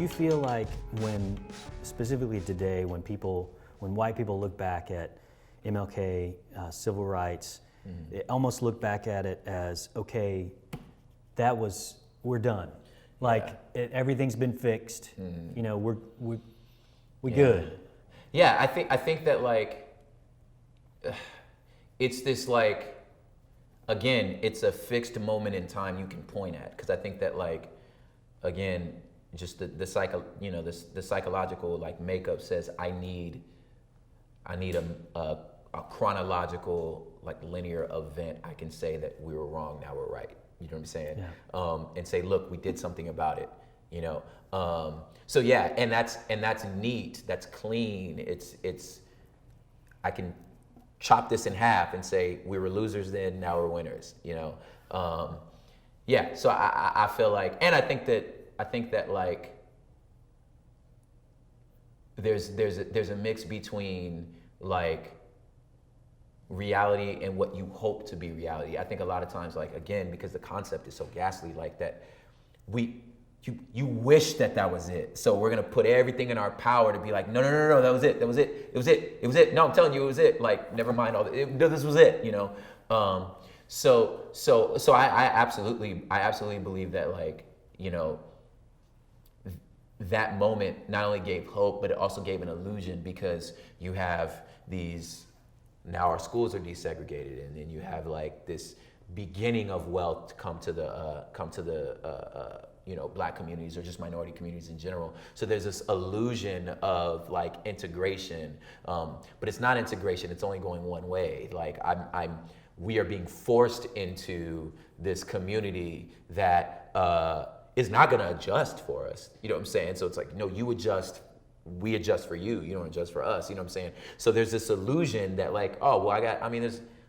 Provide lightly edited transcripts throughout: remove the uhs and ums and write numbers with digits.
feel like specifically today, when white people look back at MLK, civil rights, they almost look back at it as, okay, we're done. Like everything's been fixed. You know, we good. Yeah, I think that like it's this like, again, it's a fixed moment in time you can point at, because I think that like, again, just the psychological like makeup says I need a chronological like linear event. I can say that we were wrong, now we're right. You know what I'm saying? Yeah. And say, look, we did something about it. You know. So yeah, and that's neat. That's clean. It's I can chop this in half and say we were losers then, now we're winners. You know. Yeah. So I feel like, and I think that like there's a mix between like reality and what you hope to be reality. I think a lot of times, like, again, because the concept is so ghastly, like that you wish that was it. So we're gonna put everything in our power to be like, no, that was it. No, I'm telling you, it was it. Like, never mind all this was it. You know. So I absolutely believe that, like, you know, that moment not only gave hope, but it also gave an illusion, because you have these, now our schools are desegregated, and then you have like this beginning of wealth come to the you know, black communities or just minority communities in general. So there's this illusion of like integration, but it's not integration. It's only going one way. Like we are being forced into this community that is not going to adjust for us. You know what I'm saying? So it's like, no, you adjust. We adjust for you. You don't adjust for us. You know what I'm saying? So there's this illusion that like, oh, well, I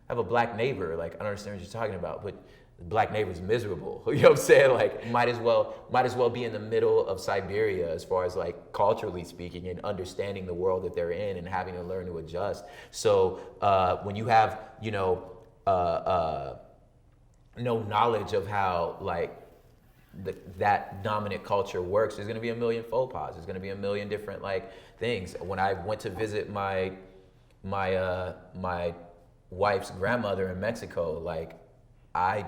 have a black neighbor. Like, I don't understand what you're talking about, but the black neighbor's miserable. You know what I'm saying? Like, might as well be in the middle of Siberia as far as like culturally speaking, and understanding the world that they're in and having to learn to adjust. So when you have, you know, no knowledge of how like that dominant culture works, there's gonna be a million faux pas. There's gonna be a million different like things. When I went to visit my wife's grandmother in Mexico, like I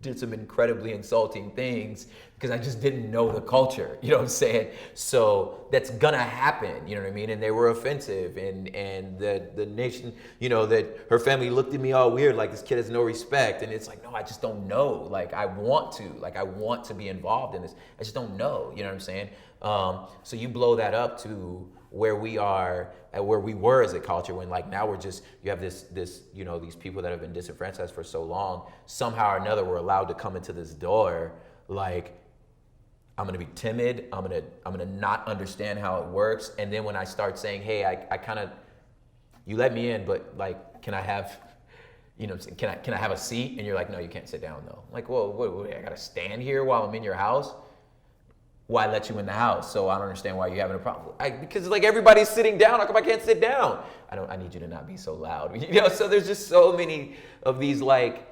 did some incredibly insulting things because I just didn't know the culture, you know what I'm saying? So that's gonna happen, you know what I mean? And they were offensive, and the nation, you know, that her family looked at me all weird, like this kid has no respect. And it's like, no, I just don't know. Like I want to be involved in this. I just don't know, you know what I'm saying? So you blow that up to where we are, at where we were as a culture, when like now you have this, you know, these people that have been disenfranchised for so long, somehow or another we're allowed to come into this door. Like, I'm gonna be timid, I'm gonna not understand how it works. And then when I start saying, hey, I kind of, you let me in, but like, can I have, you know, can I have a seat? And you're like, no, you can't sit down though. Like, well, what, I gotta stand here while I'm in your house? Why let you in the house? So I don't understand why you're having a problem. Because like everybody's sitting down. How come I can't sit down? I need you to not be so loud. You know, so there's just so many of these like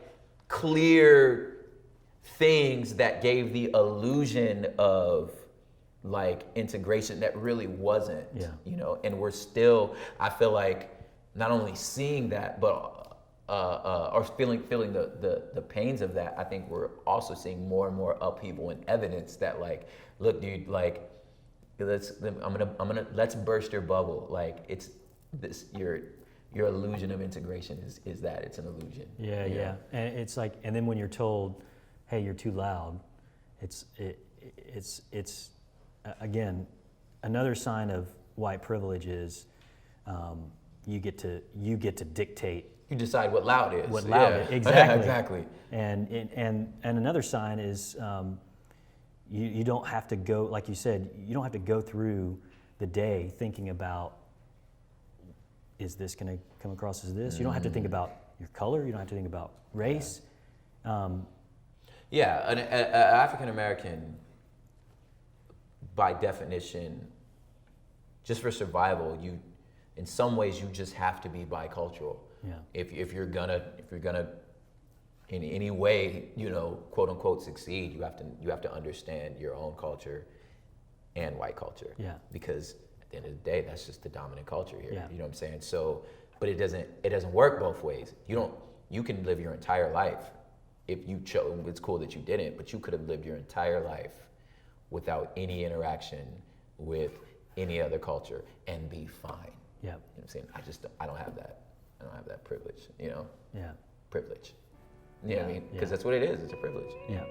clear things that gave the illusion of like integration that really wasn't. Yeah. You know, and we're still, I feel like, not only seeing that, but or feeling the pains of that. I think we're also seeing more and more upheaval and evidence that like, look, dude, like, let's burst your bubble. Like, it's this, your illusion of integration is that it's an illusion. Yeah. And it's like, and then when you're told, hey, you're too loud, it's again, another sign of white privilege is you get to dictate. You decide what loud is. What loud is, exactly. Exactly. And another sign is you don't have to go, like you said, you don't have to go through the day thinking about, is this going to come across as this? You don't have to think about your color. You don't have to think about race. An African American, by definition, just for survival, in some ways you just have to be bicultural. Yeah. If you're gonna in any way, you know, quote unquote succeed, you have to understand your own culture and white culture. Yeah. Because at the end of the day, that's just the dominant culture here. Yeah. You know what I'm saying? So, but it doesn't work both ways. You can live your entire life if you chose. It's cool that you didn't, but you could have lived your entire life without any interaction with any other culture and be fine. Yeah. You know what I'm saying? I don't have that. I don't have that privilege, Yeah. privilege. You know what I mean? Because that's what it is. It's a privilege. Yeah.